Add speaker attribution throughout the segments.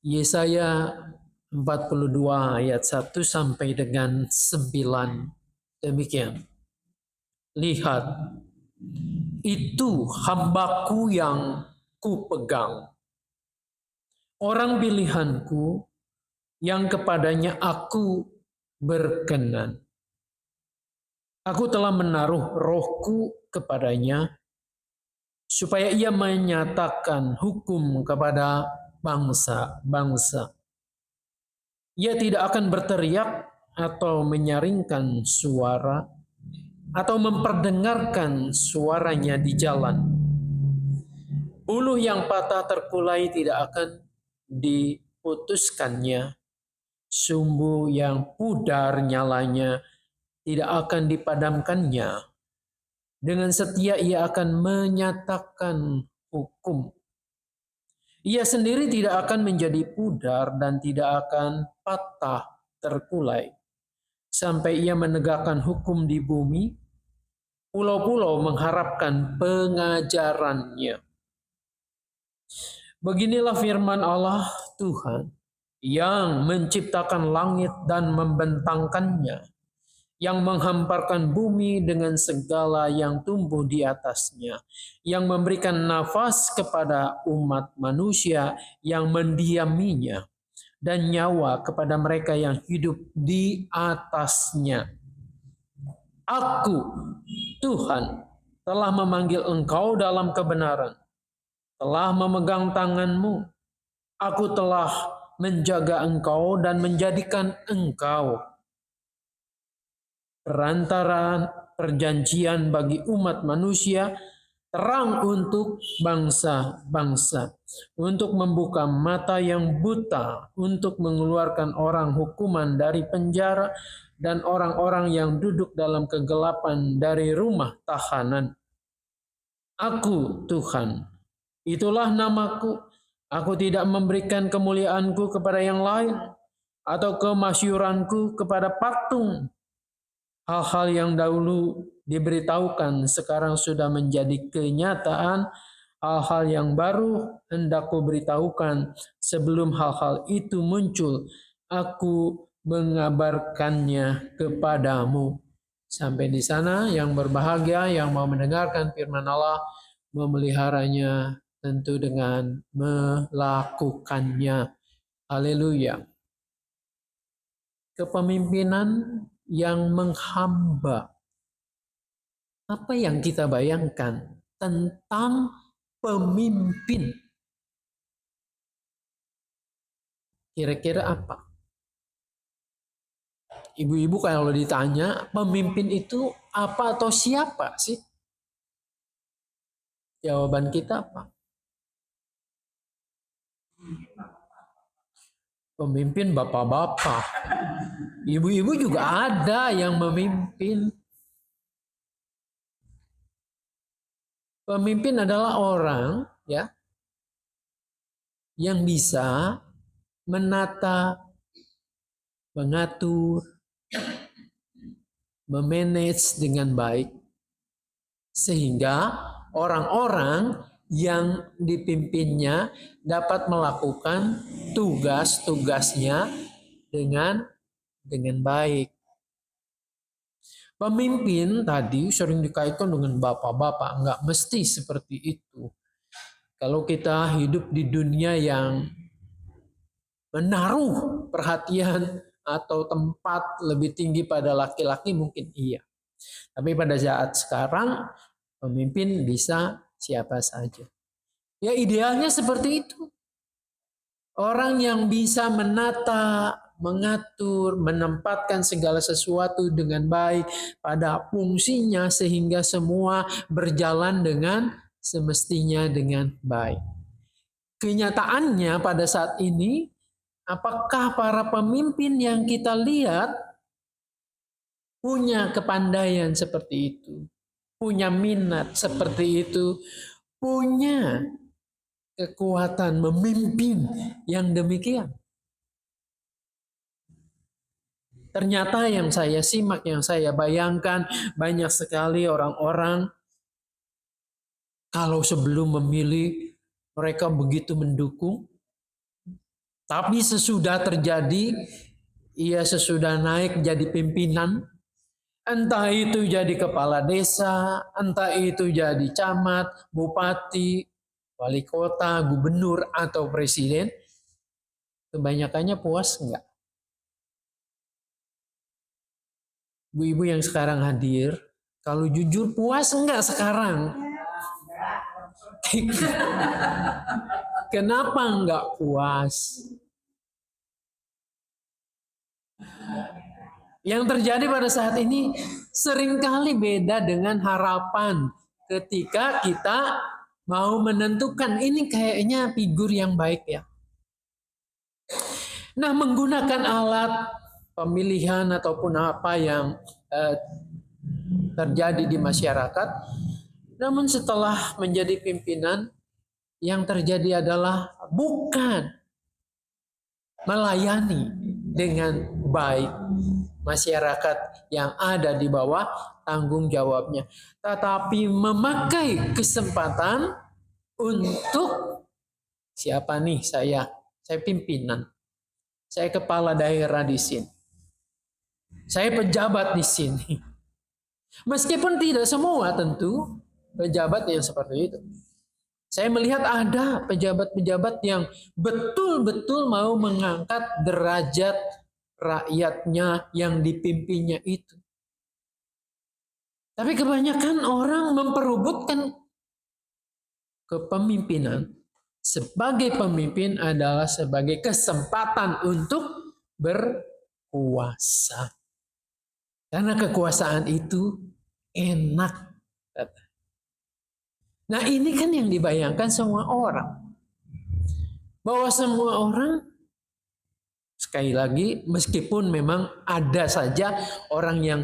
Speaker 1: Yesaya 42 ayat 1 sampai dengan 9. Demikian. Lihat, itu hambaku yang kupegang, orang pilihanku yang kepadanya aku berkenan. Aku telah menaruh rohku kepadanya, supaya ia menyatakan hukum kepada bangsa-bangsa. Ia tidak akan berteriak atau menyaringkan suara, atau memperdengarkan suaranya di jalan. Buluh yang patah terkulai tidak akan diputuskannya. Sumbu yang pudar nyalanya tidak akan dipadamkannya. Dengan setia ia akan menyatakan hukum. Ia sendiri tidak akan menjadi pudar dan tidak akan patah terkulai. Sampai ia menegakkan hukum di bumi, pulau-pulau mengharapkan pengajarannya. Beginilah firman Allah Tuhan yang menciptakan langit dan membentangkannya, yang menghamparkan bumi dengan segala yang tumbuh di atasnya, yang memberikan nafas kepada umat manusia yang mendiaminya, dan nyawa kepada mereka yang hidup di atasnya. Aku, Tuhan, telah memanggil engkau dalam kebenaran, telah memegang tanganmu. Aku telah menjaga engkau dan menjadikan engkau perantara perjanjian bagi umat manusia, terang untuk bangsa-bangsa, untuk membuka mata yang buta, untuk mengeluarkan orang hukuman dari penjara, dan orang-orang yang duduk dalam kegelapan dari rumah tahanan. Aku, Tuhan, itulah namaku. Aku tidak memberikan kemuliaanku kepada yang lain, atau kemasyuranku kepada patung. Hal-hal yang dahulu diberitahukan sekarang sudah menjadi kenyataan. Hal-hal yang baru hendak kuberitahukan sebelum hal-hal itu muncul. Aku mengabarkannya kepadamu. Sampai di sana yang berbahagia yang mau mendengarkan firman Allah, memeliharanya tentu dengan melakukannya. Haleluya. Kepemimpinan yang menghamba. Apa yang kita bayangkan tentang pemimpin? Kira-kira apa? Ibu-ibu kalau ditanya, pemimpin itu apa atau siapa sih? Jawaban kita apa? Pemimpin bapak-bapak. Ibu-ibu juga ada yang memimpin. Pemimpin adalah orang ya yang bisa menata, mengatur, memanage dengan baik sehingga orang-orang yang dipimpinnya dapat melakukan tugas-tugasnya dengan baik. Pemimpin tadi sering dikaitkan dengan bapak-bapak, enggak mesti seperti itu. Kalau kita hidup di dunia yang menaruh perhatian atau tempat lebih tinggi pada laki-laki mungkin iya. Tapi pada saat sekarang pemimpin bisa siapa saja. Ya idealnya seperti itu. Orang yang bisa menata, mengatur, menempatkan segala sesuatu dengan baik pada fungsinya sehingga semua berjalan dengan semestinya dengan baik. Kenyataannya pada saat ini, apakah para pemimpin yang kita lihat punya kepandaian seperti itu, punya minat seperti itu, punya kekuatan memimpin yang demikian? Ternyata yang saya simak, yang saya bayangkan, banyak sekali orang-orang kalau sebelum memilih mereka begitu mendukung, Tapi sesudah terjadi, ia sesudah naik jadi pimpinan, entah itu jadi kepala desa, entah itu jadi camat, bupati, wali kota, gubernur, atau presiden, kebanyakannya puas enggak? Ibu-ibu yang sekarang hadir, kalau jujur puas enggak sekarang? Kenapa enggak puas? Yang terjadi pada saat ini seringkali beda dengan harapan ketika kita mau menentukan ini kayaknya figur yang baik ya. Nah, menggunakan alat pemilihan ataupun apa yang terjadi di masyarakat, namun setelah menjadi pimpinan, yang terjadi adalah bukan melayani dengan baik masyarakat yang ada di bawah tanggung jawabnya, tetapi memakai kesempatan untuk siapa nih saya pimpinan, saya kepala daerah di sini, saya pejabat di sini. Meskipun tidak semua tentu pejabat yang seperti itu. Saya melihat ada pejabat-pejabat yang betul-betul mau mengangkat derajat rakyatnya yang dipimpinnya itu. Tapi kebanyakan orang memperebutkan kepemimpinan sebagai pemimpin adalah sebagai kesempatan untuk berkuasa. Karena kekuasaan itu enak. Nah, ini kan yang dibayangkan semua orang. Bahwa semua orang, sekali lagi, meskipun memang ada saja orang yang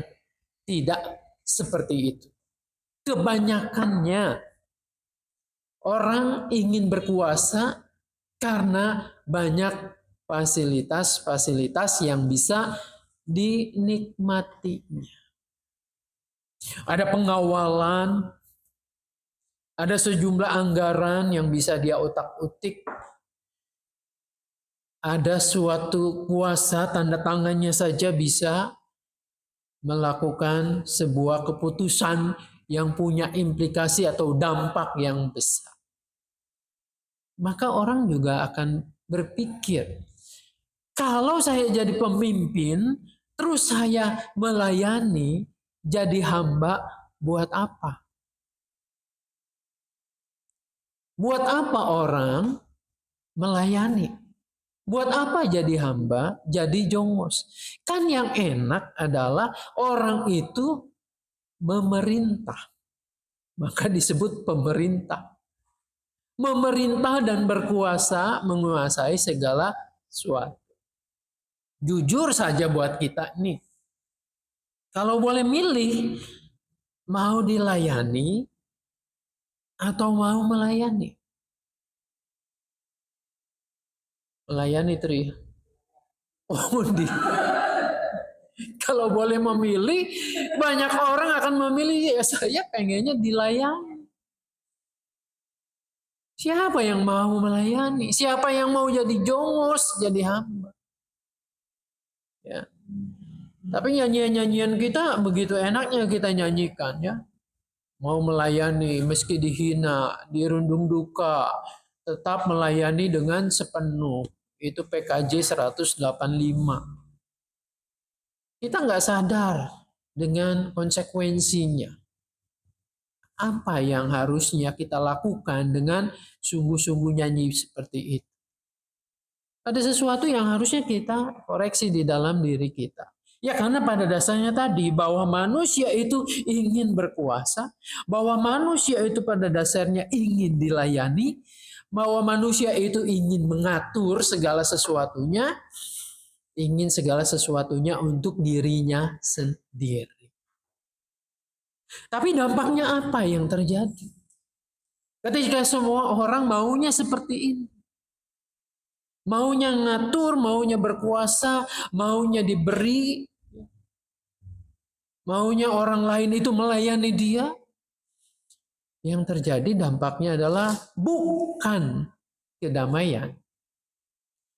Speaker 1: tidak seperti itu. Kebanyakannya orang ingin berkuasa karena banyak fasilitas-fasilitas yang bisa dinikmatinya. Ada pengawalan, ada sejumlah anggaran yang bisa dia utak-utik. Ada suatu kuasa tanda tangannya saja bisa melakukan sebuah keputusan yang punya implikasi atau dampak yang besar. Maka orang juga akan berpikir, kalau saya jadi pemimpin, terus saya melayani, jadi hamba, buat apa? Buat apa orang melayani? Buat apa jadi hamba, jadi jongos? Kan yang enak adalah orang itu memerintah. Maka disebut pemerintah. Memerintah dan berkuasa, menguasai segala sesuatu. Jujur saja buat kita nih. Kalau boleh milih, mau dilayani atau mau melayani? Melayani Tri. Oh, kalau boleh memilih, banyak orang akan memilih ya saya pengennya dilayani. Siapa yang mau melayani? Siapa yang mau jadi jongos, jadi hamba? Ya. Tapi nyanyian-nyanyian kita begitu enaknya kita nyanyikan ya. Mau melayani meski dihina, dirundung duka, tetap melayani dengan sepenuh. Itu PKJ 185. Kita nggak sadar dengan konsekuensinya. Apa yang harusnya kita lakukan dengan sungguh-sungguh nyanyi seperti itu. Ada sesuatu yang harusnya kita koreksi di dalam diri kita. Ya karena pada dasarnya tadi bahwa manusia itu ingin berkuasa, bahwa manusia itu pada dasarnya ingin dilayani, bahwa manusia itu ingin mengatur segala sesuatunya, ingin segala sesuatunya untuk dirinya sendiri. Tapi dampaknya apa yang terjadi? Ketika semua orang maunya seperti ini. Maunya ngatur, maunya berkuasa, maunya diberi, maunya orang lain itu melayani dia. Yang terjadi dampaknya adalah bukan kedamaian.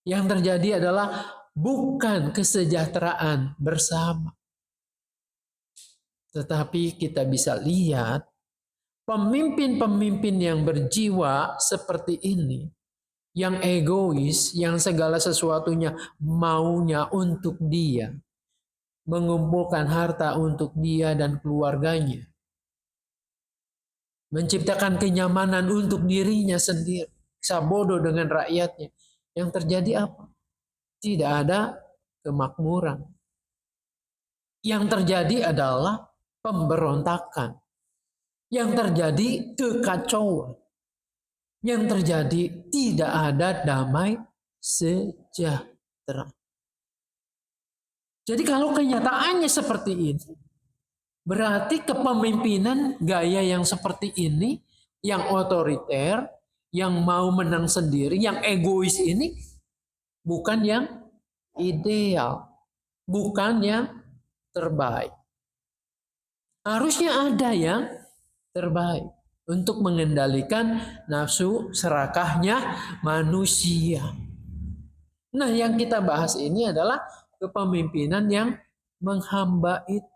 Speaker 1: Yang terjadi adalah bukan kesejahteraan bersama. Tetapi kita bisa lihat pemimpin-pemimpin yang berjiwa seperti ini, yang egois, yang segala sesuatunya maunya untuk dia, mengumpulkan harta untuk dia dan keluarganya, menciptakan kenyamanan untuk dirinya sendiri, sabodo dengan rakyatnya. Yang terjadi apa? Tidak ada kemakmuran. Yang terjadi adalah pemberontakan. Yang terjadi kekacauan. Yang terjadi tidak ada damai sejahtera. Jadi kalau kenyataannya seperti ini, berarti kepemimpinan gaya yang seperti ini, yang otoriter, yang mau menang sendiri, yang egois ini bukan yang ideal, bukan yang terbaik. Harusnya ada yang terbaik untuk mengendalikan nafsu serakahnya manusia. Nah, yang kita bahas ini adalah kepemimpinan yang menghamba itu.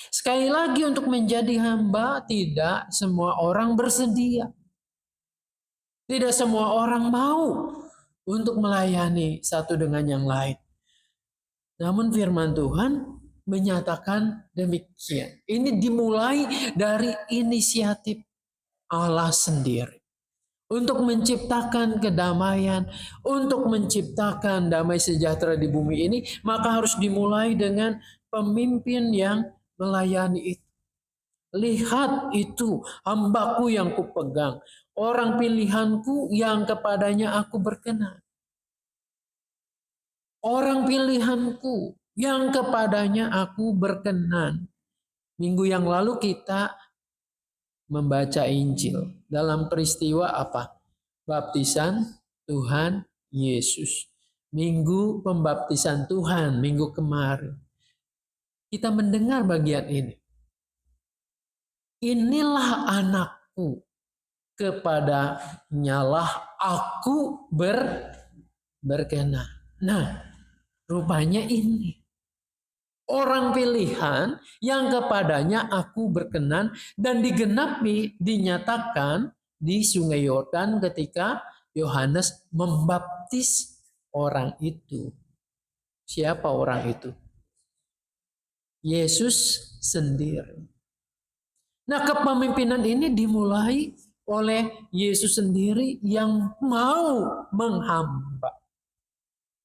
Speaker 1: Sekali lagi, untuk menjadi hamba tidak semua orang bersedia. Tidak semua orang mau untuk melayani satu dengan yang lain. Namun firman Tuhan menyatakan demikian. Ini dimulai dari inisiatif Allah sendiri. Untuk menciptakan kedamaian, untuk menciptakan damai sejahtera di bumi ini, maka harus dimulai dengan pemimpin yang melayani itu. Lihat itu, hambaku yang kupegang, orang pilihanku yang kepadanya aku berkenan. Orang pilihanku yang kepadanya aku berkenan. Minggu yang lalu kita membaca Injil dalam peristiwa apa? Baptisan Tuhan Yesus. Minggu pembaptisan Tuhan, minggu kemarin. Kita mendengar bagian ini. Inilah anakku, kepadanyalah aku berkenan. Nah, rupanya ini orang pilihan yang kepadanya aku berkenan, dan digenapi, dinyatakan di Sungai Yordan ketika Yohanes membaptis orang itu. Siapa orang itu? Yesus sendiri. Nah, kepemimpinan ini dimulai oleh Yesus sendiri yang mau menghamba.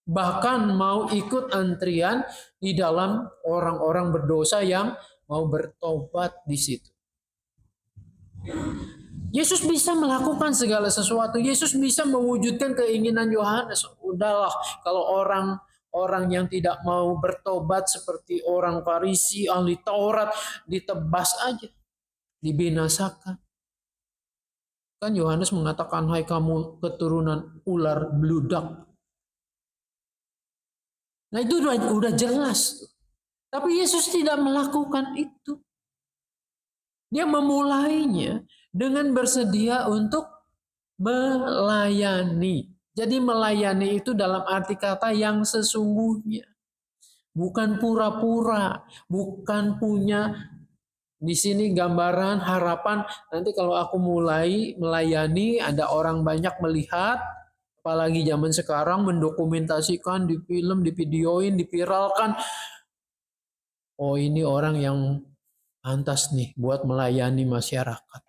Speaker 1: Bahkan mau ikut antrian di dalam orang-orang berdosa yang mau bertobat di situ. Yesus bisa melakukan segala sesuatu. Yesus bisa mewujudkan keinginan Yohanes. Udahlah, kalau orang yang tidak mau bertobat seperti orang Farisi, ahli Taurat, ditebas aja, dibinasakan. Kan Yohanes mengatakan, hai kamu keturunan ular beludak. Nah, itu udah jelas. Tapi Yesus tidak melakukan itu. Dia memulainya dengan bersedia untuk melayani. Jadi melayani itu dalam arti kata yang sesungguhnya. Bukan pura-pura, bukan punya di sini gambaran harapan nanti kalau aku mulai melayani ada orang banyak melihat, apalagi zaman sekarang mendokumentasikan di film, di videoin, dipiralkan. Oh, ini orang yang pantas nih buat melayani masyarakat.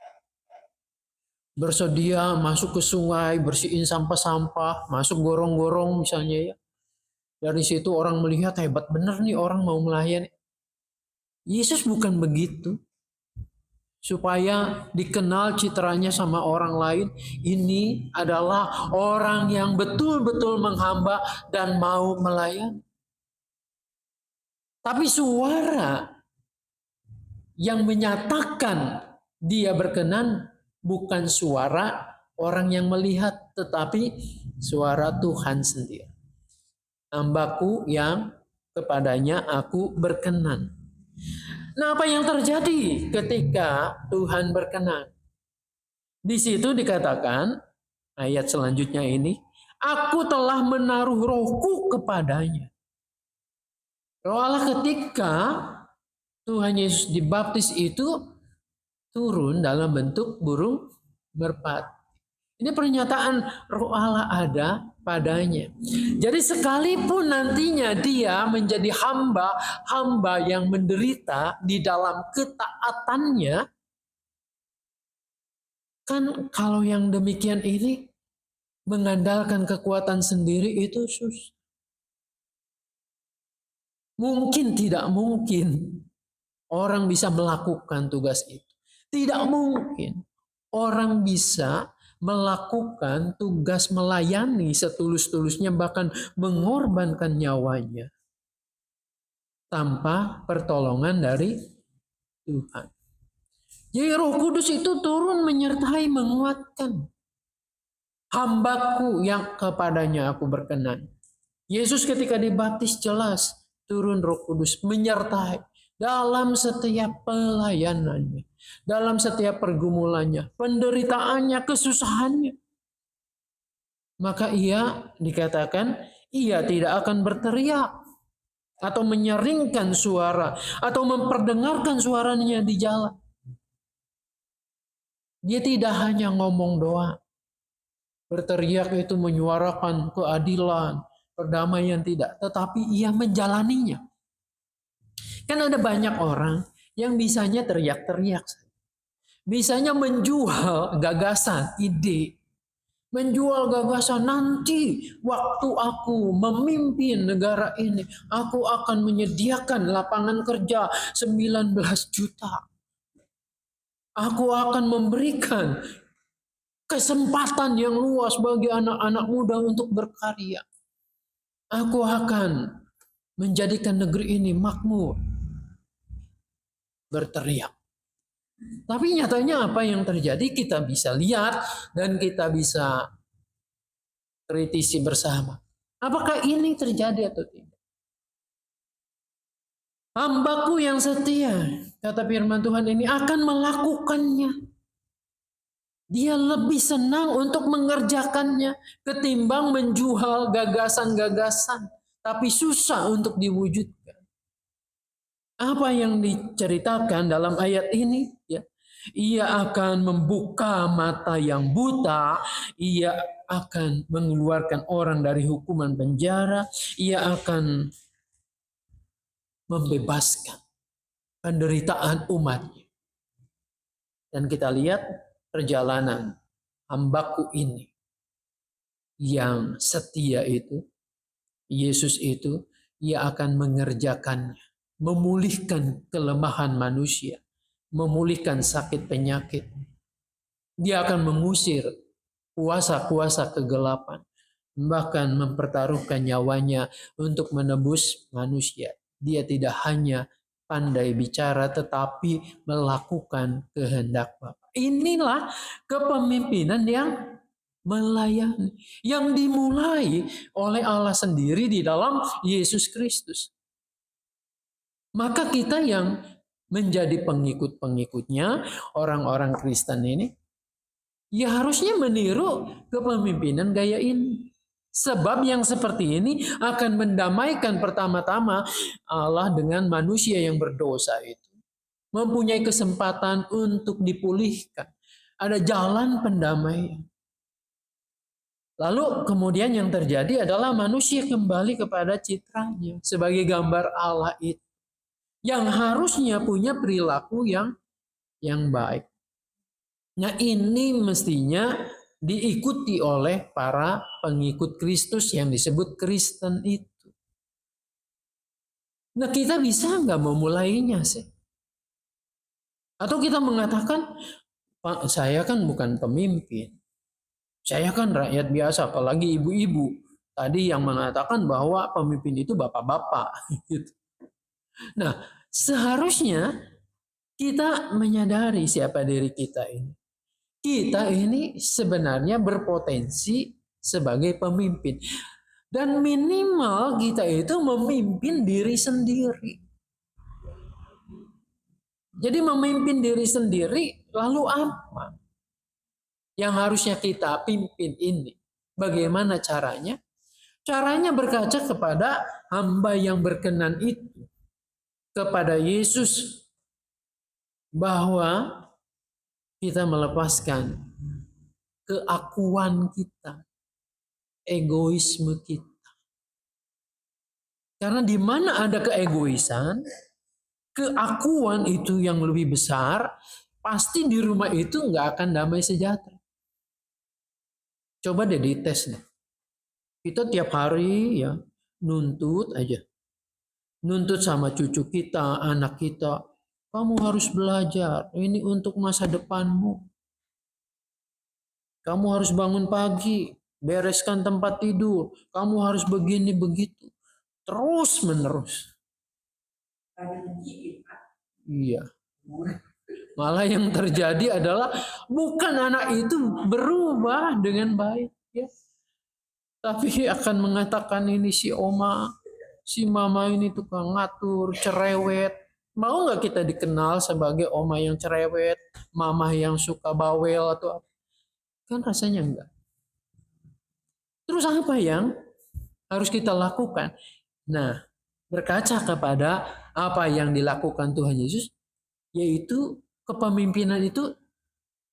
Speaker 1: Bersedia masuk ke sungai, bersihin sampah-sampah, masuk gorong-gorong misalnya ya. Dari situ orang melihat hebat bener nih orang mau melayani. Yesus bukan begitu. Supaya dikenal citranya sama orang lain, ini adalah orang yang betul-betul menghamba dan mau melayani. Tapi suara yang menyatakan dia berkenan bukan suara orang yang melihat, tetapi suara Tuhan sendiri. Hambaku yang kepadanya aku berkenan. Nah, apa yang terjadi ketika Tuhan berkenan? Di situ dikatakan, ayat selanjutnya ini, Aku telah menaruh rohku kepadanya. Roh Allah ketika Tuhan Yesus dibaptis itu turun dalam bentuk burung merpati. Ini pernyataan roh Allah ada padanya. Jadi sekalipun nantinya dia menjadi hamba yang menderita di dalam ketaatannya, kan kalau yang demikian ini mengandalkan kekuatan sendiri itu susah. Mungkin tidak mungkin orang bisa melakukan tugas itu. Tidak mungkin orang bisa melakukan tugas melayani setulus-tulusnya, bahkan mengorbankan nyawanya tanpa pertolongan dari Tuhan. Jadi Roh Kudus itu turun menyertai, menguatkan hambaku yang kepadanya aku berkenan. Yesus ketika dibaptis jelas turun Roh Kudus menyertai dalam setiap pelayanannya, dalam setiap pergumulannya, penderitaannya, kesusahannya. Maka ia dikatakan ia tidak akan berteriak atau menyeringkan suara atau memperdengarkan suaranya di jalan. Dia tidak hanya ngomong doang. Berteriak itu menyuarakan keadilan, perdamaian, tidak, tetapi ia menjalaninya. Kan ada banyak orang yang bisanya teriak-teriak, bisanya menjual gagasan, ide, menjual gagasan, nanti waktu aku memimpin negara ini, aku akan menyediakan lapangan kerja 19 juta. Aku akan memberikan kesempatan yang luas bagi anak-anak muda untuk berkarya. Aku akan menjadikan negeri ini makmur. Berteriak. Tapi nyatanya apa yang terjadi kita bisa lihat dan kita bisa kritisi bersama. Apakah ini terjadi atau tidak? Hambaku yang setia, kata firman Tuhan ini, akan melakukannya. Dia lebih senang untuk mengerjakannya ketimbang menjual gagasan-gagasan, tapi susah untuk diwujudkan. Apa yang diceritakan dalam ayat ini? Ya, ia akan membuka mata yang buta, ia akan mengeluarkan orang dari hukuman penjara, ia akan membebaskan penderitaan umatnya. Dan kita lihat perjalanan hambaku ini yang setia itu, Yesus itu, ia akan mengerjakannya, memulihkan kelemahan manusia, memulihkan sakit penyakit. Dia akan mengusir kuasa-kuasa kegelapan, bahkan mempertaruhkan nyawanya untuk menebus manusia. Dia tidak hanya pandai bicara tetapi melakukan kehendak Bapa. Inilah kepemimpinan yang melayani, yang dimulai oleh Allah sendiri di dalam Yesus Kristus. Maka kita yang menjadi pengikut-pengikutnya, orang-orang Kristen ini, ya harusnya meniru kepemimpinan gaya ini. Sebab yang seperti ini akan mendamaikan pertama-tama Allah dengan manusia yang berdosa itu. Mempunyai kesempatan untuk dipulihkan. Ada jalan pendamaian. Lalu kemudian yang terjadi adalah manusia kembali kepada citranya sebagai gambar Allah itu. Yang harusnya punya perilaku yang baik. Nah ini mestinya diikuti oleh para pengikut Kristus yang disebut Kristen itu. Nah kita bisa nggak memulainya sih? Atau kita mengatakan, Pak, saya kan bukan pemimpin. Saya kan rakyat biasa, apalagi ibu-ibu. Tadi yang mengatakan bahwa pemimpin itu bapak-bapak. Nah, seharusnya kita menyadari siapa diri kita ini. Kita ini sebenarnya berpotensi sebagai pemimpin. Dan minimal kita itu memimpin diri sendiri. Jadi memimpin diri sendiri lalu apa yang harusnya kita pimpin ini? Bagaimana caranya? Caranya berkaca kepada hamba yang berkenan itu, kepada Yesus, bahwa kita melepaskan keakuan kita, egoisme kita. Karena di mana ada keegoisan, keakuan itu yang lebih besar, pasti di rumah itu nggak akan damai sejahtera. Coba deh dites deh. Kita tiap hari ya nuntut aja. Nuntut sama cucu kita, anak kita. Kamu harus belajar, ini untuk masa depanmu. Kamu harus bangun pagi, bereskan tempat tidur. Kamu harus begini begitu. Terus menerus. Iya. Malah yang terjadi adalah bukan anak itu berubah dengan baik, ya. Tapi akan mengatakan ini si oma, si mama ini tukang ngatur, cerewet. Mau nggak kita dikenal sebagai oma yang cerewet, mama yang suka bawel atau apa? Kan rasanya enggak. Terus apa yang harus kita lakukan? Nah, berkaca kepada apa yang dilakukan Tuhan Yesus, yaitu kepemimpinan itu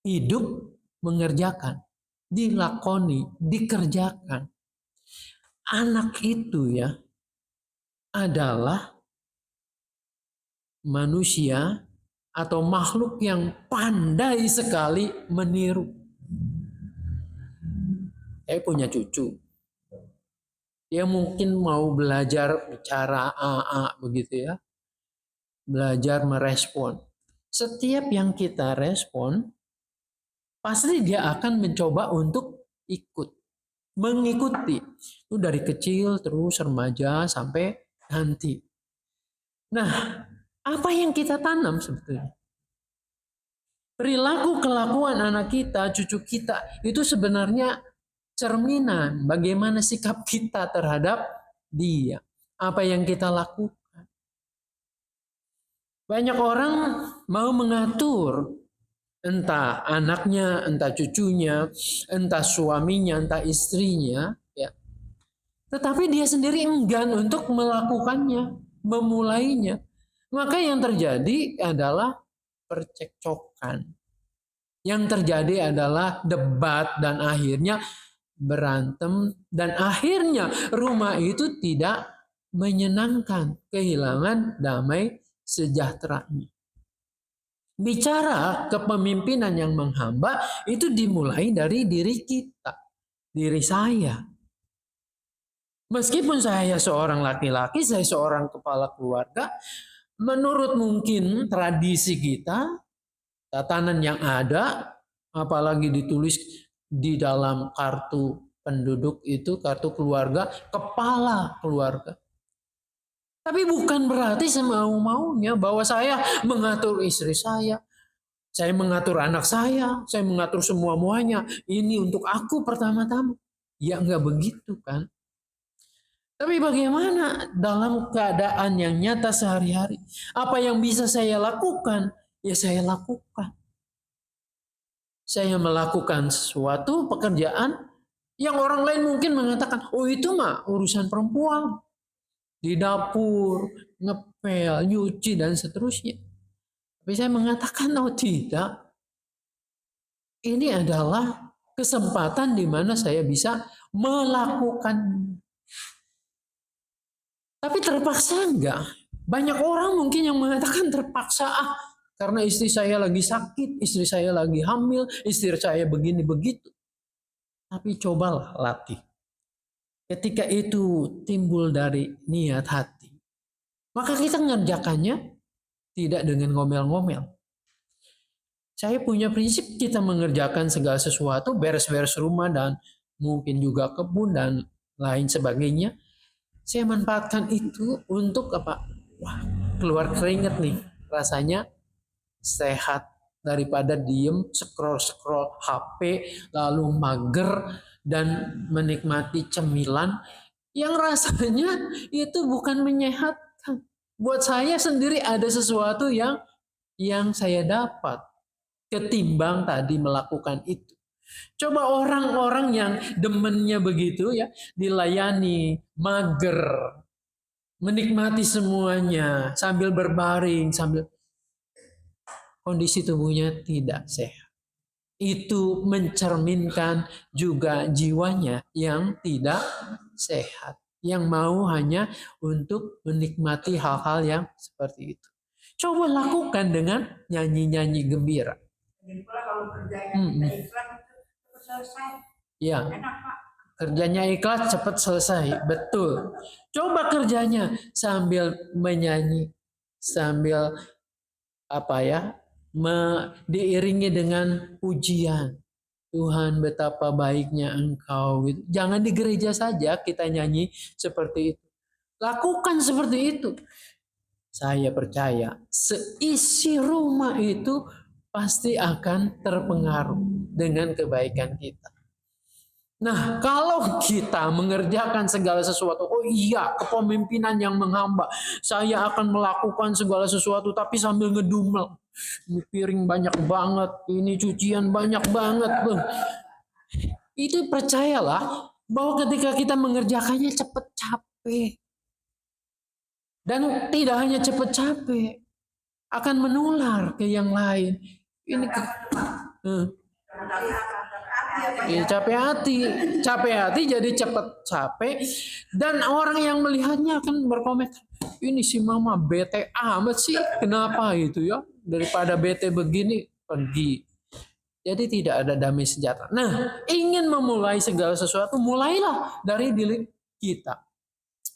Speaker 1: hidup mengerjakan, dilakoni, dikerjakan. Anak itu ya adalah manusia atau makhluk yang pandai sekali meniru. Saya punya cucu. Dia mungkin mau belajar bicara AA begitu ya. Belajar merespon. Setiap yang kita respon, pasti dia akan mencoba untuk ikut. Mengikuti. Itu dari kecil terus remaja sampai nanti. Nah, apa yang kita tanam sebetulnya? Perilaku kelakuan anak kita, cucu kita, itu sebenarnya cerminan bagaimana sikap kita terhadap dia. Apa yang kita lakukan. Banyak orang mau mengatur entah anaknya, entah cucunya, entah suaminya, entah istrinya, ya. Tetapi dia sendiri enggan untuk melakukannya, memulainya. Maka yang terjadi adalah percekcokan. Yang terjadi adalah debat dan akhirnya berantem dan akhirnya rumah itu tidak menyenangkan, kehilangan damai sejahteranya. Bicara kepemimpinan yang menghamba itu dimulai dari diri kita, diri saya. Meskipun saya seorang laki-laki, saya seorang kepala keluarga, menurut mungkin tradisi kita, tatanan yang ada, apalagi ditulis di dalam kartu penduduk itu, kartu keluarga, kepala keluarga. Tapi bukan berarti semau-maunya bahwa saya mengatur istri saya mengatur anak saya mengatur semua-muanya. Ini untuk aku pertama-tama. Ya enggak begitu kan. Tapi bagaimana dalam keadaan yang nyata sehari-hari? Apa yang bisa saya lakukan? Ya saya lakukan. Saya melakukan sesuatu pekerjaan yang orang lain mungkin mengatakan, oh itu mah urusan perempuan. Di dapur, ngepel, nyuci, dan seterusnya. Tapi saya mengatakan, oh tidak. Ini adalah kesempatan di mana saya bisa melakukan. Tapi terpaksa enggak? Banyak orang mungkin yang mengatakan terpaksa, karena istri saya lagi sakit, istri saya lagi hamil, istri saya begini begitu. Tapi cobalah latih. Ketika itu timbul dari niat hati, maka kita mengerjakannya tidak dengan ngomel-ngomel. Saya punya prinsip kita mengerjakan segala sesuatu, beres-beres rumah dan mungkin juga kebun dan lain sebagainya. Saya manfaatkan itu untuk apa? Wah, keluar keringet nih. Rasanya sehat daripada diem scroll HP lalu mager dan menikmati cemilan yang rasanya itu bukan menyehatkan. Buat saya sendiri ada sesuatu yang saya dapat ketimbang tadi melakukan itu. Coba orang-orang yang demennya begitu ya, dilayani, mager, menikmati semuanya sambil berbaring, sambil kondisi tubuhnya tidak sehat. Itu mencerminkan juga jiwanya yang tidak sehat, yang mau hanya untuk menikmati hal-hal yang seperti itu. Coba lakukan dengan nyanyi-nyanyi gembira. Kalau kerjanya ikhlas cepat selesai. Ya. Enak, Pak. Kerjanya ikhlas cepat selesai, betul. Coba kerjanya sambil menyanyi, sambil diiringi dengan pujian. Tuhan betapa baiknya Engkau. Jangan di gereja saja kita nyanyi seperti itu. Lakukan seperti itu. Saya percaya seisi rumah itu pasti akan terpengaruh dengan kebaikan kita. Nah, kalau kita mengerjakan segala sesuatu, oh iya, kepemimpinan yang menghamba, saya akan melakukan segala sesuatu tapi sambil ngedumel. Ini piring banyak banget, ini cucian banyak banget. Itu percayalah bahwa ketika kita mengerjakannya cepat capek. Dan tidak hanya cepat capek, akan menular ke yang lain. Ini capek hati jadi cepat capek, dan orang yang melihatnya akan berkomentar, ini si mama bete amat sih, kenapa itu ya, daripada bete begini pergi. Jadi tidak ada damai sejahtera. Nah, ingin memulai segala sesuatu, mulailah dari diri kita.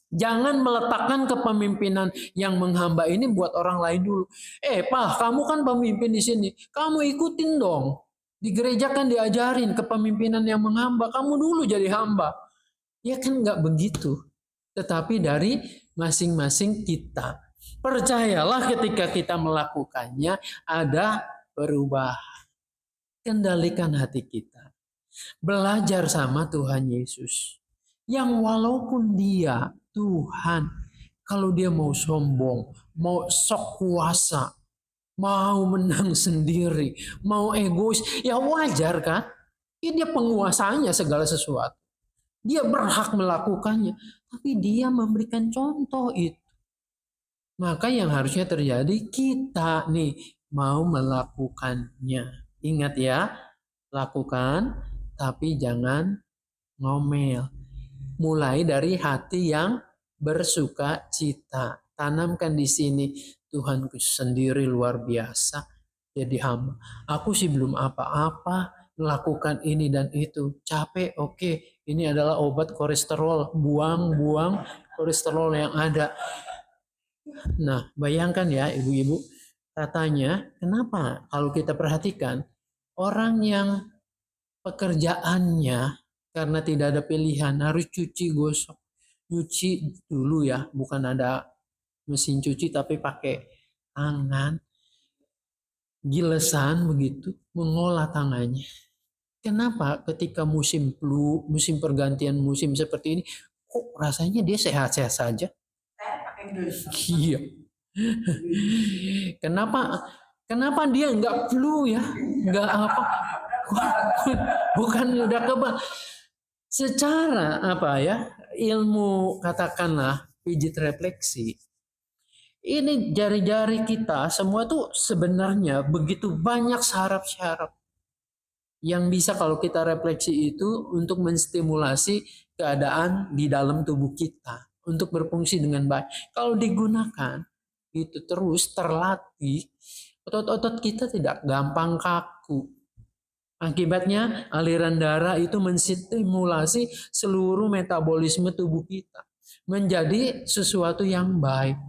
Speaker 1: Jangan meletakkan kepemimpinan yang menghamba ini buat orang lain dulu. Pak, kamu kan pemimpin di sini, kamu ikutin dong. Di gereja kan diajarin kepemimpinan yang menghamba, kamu dulu jadi hamba. Ya kan nggak begitu. Tetapi dari masing-masing kita. Percayalah ketika kita melakukannya ada perubahan. Kendalikan hati kita. Belajar sama Tuhan Yesus. Yang walaupun dia Tuhan, kalau dia mau sombong, mau sok kuasa, mau menang sendiri, mau egois, ya wajar kan? Dia penguasanya segala sesuatu. Dia berhak melakukannya, tapi dia memberikan contoh itu. Maka yang harusnya terjadi, kita nih mau melakukannya. Ingat ya, lakukan, tapi jangan ngomel. Mulai dari hati yang bersuka cita. Tanamkan di sini, Tuhanku sendiri luar biasa. Jadi hamba. Aku sih belum apa-apa, melakukan ini dan itu. Capek, oke. Ini adalah obat kolesterol. Buang-buang kolesterol yang ada. Nah, bayangkan ya ibu-ibu. Katanya, kenapa kalau kita perhatikan, orang yang pekerjaannya karena tidak ada pilihan harus cuci gosok. Cuci dulu ya, bukan ada mesin cuci tapi pakai tangan. Gilesan begitu, mengolah tangannya. Kenapa ketika musim flu, musim pergantian musim seperti ini, kok rasanya dia sehat-sehat saja? Iya. Kenapa dia nggak flu ya? Nggak apa? Bukan udah kebal. Secara ilmu katakanlah pijit refleksi. Ini jari-jari kita semua tuh sebenarnya begitu banyak syaraf-syaraf yang bisa kalau kita refleksi itu untuk menstimulasi keadaan di dalam tubuh kita untuk berfungsi dengan baik. Kalau digunakan itu terus terlatih, otot-otot kita tidak gampang kaku. Akibatnya aliran darah itu menstimulasi seluruh metabolisme tubuh kita menjadi sesuatu yang baik.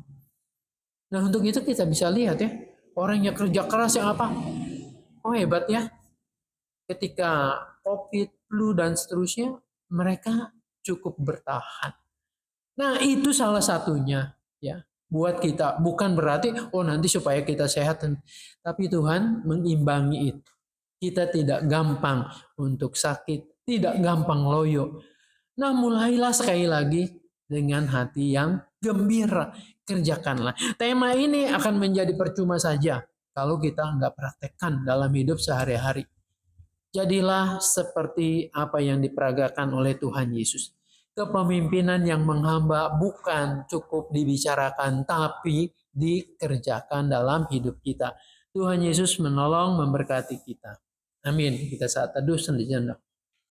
Speaker 1: Nah, untuk itu kita bisa lihat ya, orang yang kerja keras yang apa? Oh, hebat ya. Ketika COVID, flu dan seterusnya, mereka cukup bertahan. Nah, itu salah satunya ya. Buat kita, bukan berarti nanti supaya kita sehat, tapi Tuhan mengimbangi itu. Kita tidak gampang untuk sakit, tidak gampang loyo. Nah, mulailah sekali lagi dengan hati yang gembira. Kerjakanlah. Tema ini akan menjadi percuma saja kalau kita nggak praktekkan dalam hidup sehari-hari. Jadilah seperti apa yang diperagakan oleh Tuhan Yesus. Kepemimpinan yang menghamba bukan cukup dibicarakan, tapi dikerjakan dalam hidup kita. Tuhan Yesus menolong, memberkati kita. Amin. Kita saat teduh sejenak.